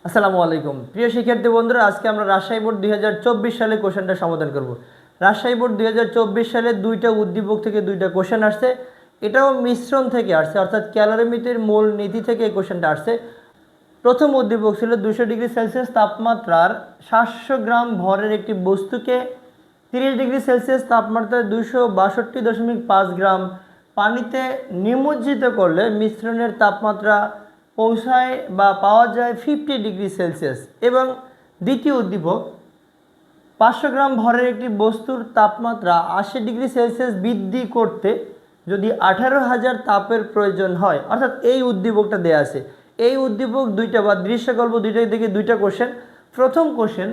আসসালামু আলাইকুম প্রিয় শিক্ষার্থী বন্ধুরা, আজকে আমরা রাজশাহী বোর্ড 2024 সালে কোশ্চেনটা সমাধান করব। রাজশাহী বোর্ড 2024 সালে দুইটা উদ্দীপক থেকে দুইটা কোশ্চেন আসছে। এটাও মিশ্রণ থেকে আসছে, অর্থাৎ ক্যালোরিমিতির মূল নীতি থেকে এই কোশ্চেনটা আসছে। প্রথম উদ্দীপক ছিল 200 ডিগ্রি সেলসিয়াস তাপমাত্রার 700 গ্রাম ভরের একটি বস্তুকে 30 ডিগ্রি সেলসিয়াস তাপমাত্রায় 262.5 গ্রাম পানিতে নিমজ্জিত করলে মিশ্রণের তাপমাত্রা পৌঁছায় বা পাওয়া যায় 50 ডিগ্রি সেলসিয়াস। এবং দ্বিতীয় উদ্দীপক 500 গ্রাম ভরের একটি বস্তুর তাপমাত্রা 80 ডিগ্রি সেলসিয়াস বৃদ্ধি করতে যদি 18,000 তাপের প্রয়োজন হয়, অর্থাৎ এই উদ্দীপকটা দেয়া আছে। এই উদ্দীপক দুইটা বা দৃশ্যকল্প দুইটাই থেকে দুইটা কোশ্চেন। প্রথম কোশ্চেন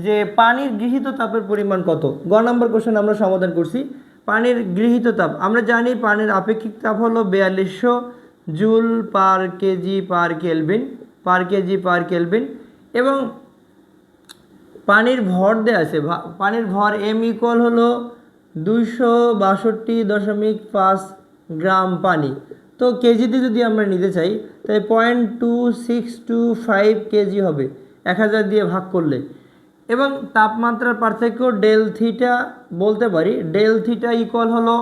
যে পানির গৃহীত তাপের পরিমাণ কত, গ নম্বর কোশ্চেন আমরা সমাধান করছি। পানির গৃহীত তাপ আমরা জানি, পানির আপেক্ষিক তাপ হলো 4200 joule per kg per kelvin এবং পানির ভর দেওয়া আছে। পানির ভর এম ইকুয়াল হলো 262.5 গ্রাম পানি। তো কেজিতে যদি আমরা নিতে চাই তাই 0.2625 কেজি হবে 1000 দিয়ে ভাগ করলে। এবং তাপমাত্রার পার্থক্য ডেল থিটা বলতে পারি। ডেল থিটা ইকুয়াল হলো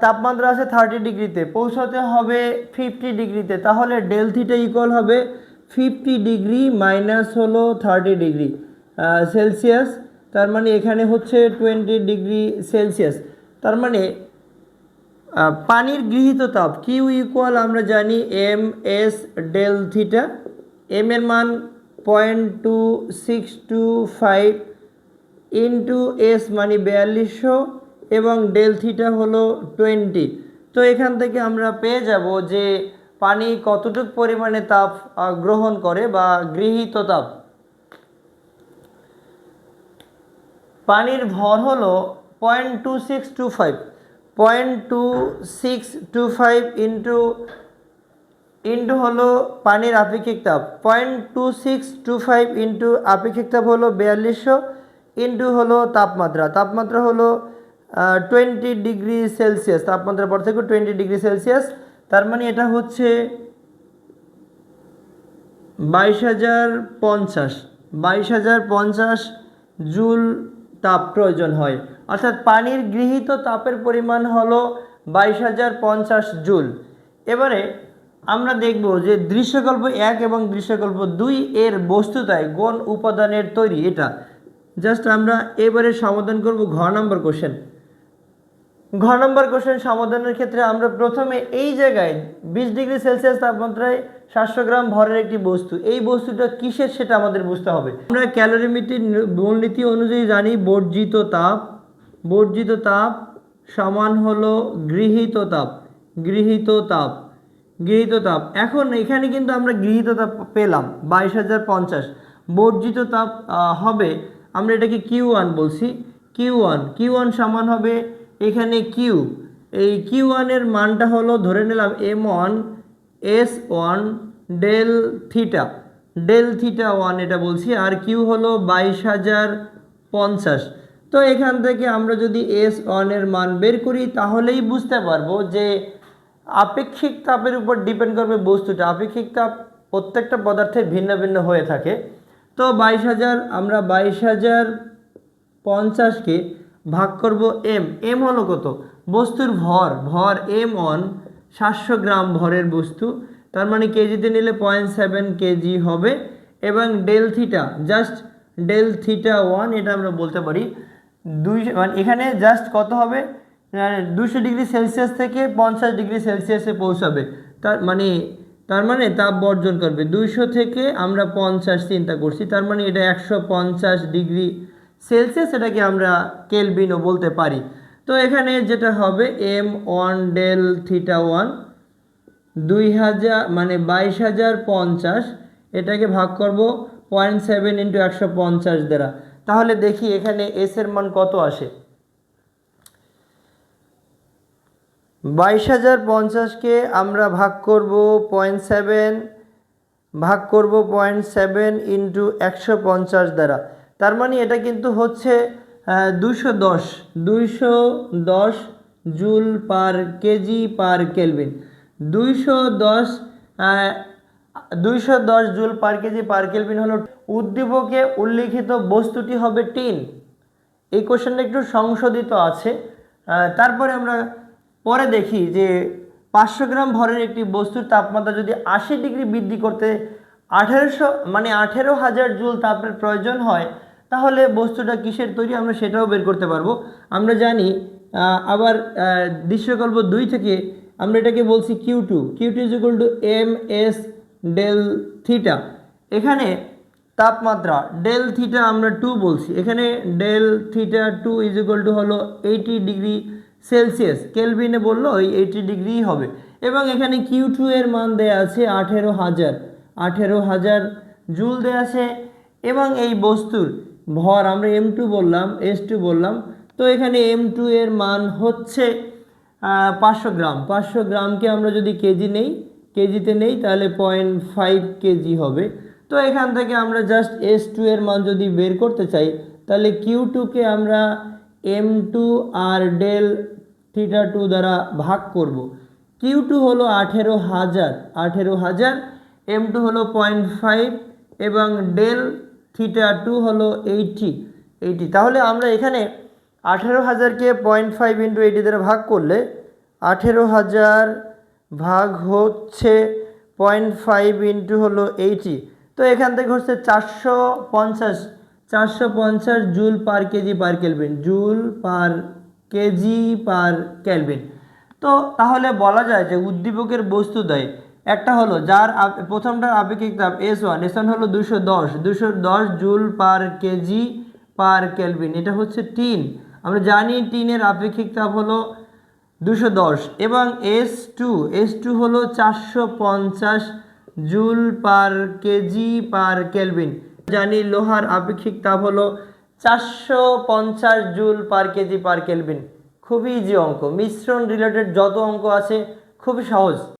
তাপমাত্রা আছে 30 ডিগ্রিতে, পৌঁছাতে হবে 50 ডিগ্রিতে, তাহলে ডেল থিটা ইকুয়াল হবে 50 ডিগ্রি মাইনাস হলো 30 ডিগ্রি সেলসিয়াস। তার মানে এখানে হচ্ছে 20 ডিগ্রি সেলসিয়াস। তার মানে পানির গৃহীত তাপ কিউ ইকুয়াল আমরা জানি m s del theta. M এর মান 0.2625 ইন্টু এস মানে 4200 এবং ডেল থিটা হলো 20। তো এখান থেকে আমরা পেয়ে যাব যে পানি কতটুকু পরিমাণে তাপ গ্রহণ করে বা গৃহীত তাপ। পানির ভর হলো 0.2625 ইন্টু হলো পানির আপেক্ষিক তাপ 0.2625 ইন্টু আপেক্ষিক তাপ হলো 4200 ইন্টু হলো তাপমাত্রা হলো 20 ডিগ্রি সেলসিয়াস। তাপমাত্রার পর থেকে 20 ডিগ্রি সেলসিয়াস। তার মানে এটা হচ্ছে 22,050 জুল তাপ প্রয়োজন হয়, অর্থাৎ পানির গৃহীত তাপের পরিমাণ হলো 22,050 জুল। এবারে আমরা দেখব যে দৃশ্যকল্প 1 এবং দৃশ্যকল্প 2 এর বস্তুতায় কোন উপাদানের তৈরি। এটা জাস্ট আমরা এবারে সমাধান করব ঘ নম্বর কোশ্চেন। ঘ নম্বর কোশ্চেন সমাধানের ক্ষেত্রে আমরা প্রথমে এই জায়গায় 20 ডিগ্রি সেলসিয়াস তাপমাত্রায় 700 গ্রাম ভরের একটি বস্তু, এই বস্তুটা কিসের সেটা আমাদের বুঝতে হবে। আমরা ক্যালোরিমিতির মূলনীতি অনুযায়ী জানি বর্জিত তাপ সমান হলো গৃহীত তাপ। এখন এখানে কিন্তু আমরা গৃহীত তাপ পেলাম 22,050। বর্জিত তাপ হবে, আমরা এটাকে Q1 বলছি। Q1 সমান হবে এখানে কিউ। এই Q1 এর মানটা হলো ধরে নিলাম M1 S1 ডেল থিটা 1 এটা বলছি, আর কিউ হলো 22,050। তো এখান থেকে আমরা যদি S1 এর মান বের করি তাহলেই বুঝতে পারবো যে আপেক্ষিক তাপের উপর ডিপেন্ড করবে বস্তুটা। আপেক্ষিক তাপ প্রত্যেকটা পদার্থের ভিন্ন ভিন্ন হয়ে থাকে। তো 22,000 আমরা 22,050কে ভাগ করব এম হলো কত, বস্তুর ভর M1 700 গ্রাম ভরের বস্তু, তার মানে কেজিতে নিলে 0.7 কেজি হবে। এবং ডেল থিটা 1 এটা আমরা বলতে পারি মানে এখানে জাস্ট কত হবে, 200 ডিগ্রি সেলসিয়াস থেকে 50 ডিগ্রি সেলসিয়াসে পৌঁছাবে। তার মানে তাপ বর্জন করবে 200 থেকে আমরা 50 চিন্তা করছি, তার মানে এটা 150 ডিগ্রি সেলসিয়াস, এটাকে আমরা কেলভিনও বলতে পারি। তো এখানে যেটা হবে M1 ডেল থিটা 1 2000 মানে 22,050, এটাকে ভাগ করব 0.7 ইন্টু 150 দ্বারা। তাহলে দেখি এখানে এস এর মান কত আসে। 22,050কে আমরা ভাগ করব 0.7 ইন্টু 150 দ্বারা। তার মানে এটা কিন্তু হচ্ছে 210 joule per kg per kelvin. 210 210 joule per kg per kelvin হলো। উদ্দীপকে উল্লিখিত বস্তুটি হবে টিন। এই কোশ্চেনটা একটু সংশোধিত আছে। তারপরে আমরা পরে দেখি যে 500 গ্রাম ভরের একটি বস্তুর তাপমাত্রা যদি 80 ডিগ্রি বৃদ্ধি করতে 18,000 জুল তাপের প্রয়োজন হয়, তাহলে বস্তুটা কিসের তৈরি আমরা সেটাও বের করতে পারবো। আমরা জানি আবার দৃশ্যকল্প 2 থেকে আমরা এটাকে বলছি Q2 is equal to m s del theta. এখানে তাপমাত্রা ডেল থিটা আমরা 2 বলছি, এখানে del theta 2 is equal to হলো 80 ডিগ্রি সেলসিয়াস, কেলভিনে বললো ওই 80 ডিগ্রি হবে। এবং এখানে Q2 এর মান দেয়া আছে 18,000 জুল দেয়া আছে। এবং এই বস্তুর ভর আমরা M2 বললাম, S2 বললাম, তো এখানে M2 এর মান হচ্ছে 500 গ্রাম। 500 গ্রামকে আমরা যদি কেজিতে নেই তাহলে 0.5 কেজি হবে। তো এখান থেকে আমরা জাস্ট S2 এর মান যদি বের করতে চাই তাহলে Q2 কে আমরা M2 আর ডেল থিটা 2 দ্বারা ভাগ করব। Q2 হলো 18,000, M2 হলো 0.5 এবং ডেল থিটা 2 হলো 80। তাহলে আমরা এখানে 18,000কে 0.5 ইন্টু 80 দ্বারা ভাগ করলে 18,000 ভাগ হচ্ছে 0.5 ইন্টু হলো 80, তো এখান থেকে হচ্ছে 450 joule per kg per kelvin, joule per kg per kelvin. তো তাহলে বলা যায় যে উদ্দীপকের বস্তু দেয় একটা হলো যার প্রথমটার আপেক্ষিক তাপ S1 হলো 210 joule per kg per kelvin, এটা হচ্ছে টিন। আমরা জানি টিনের আপেক্ষিক তাপ হলো 210 এবং S2 হলো 450 joule per kg per kelvin. জানি লোহার আপেক্ষিক তাপ হলো 450 joule per kg per kelvin. খুবই ইজি অঙ্ক, মিশ্রণ রিলেটেড যত অঙ্ক আছে খুবই সহজ।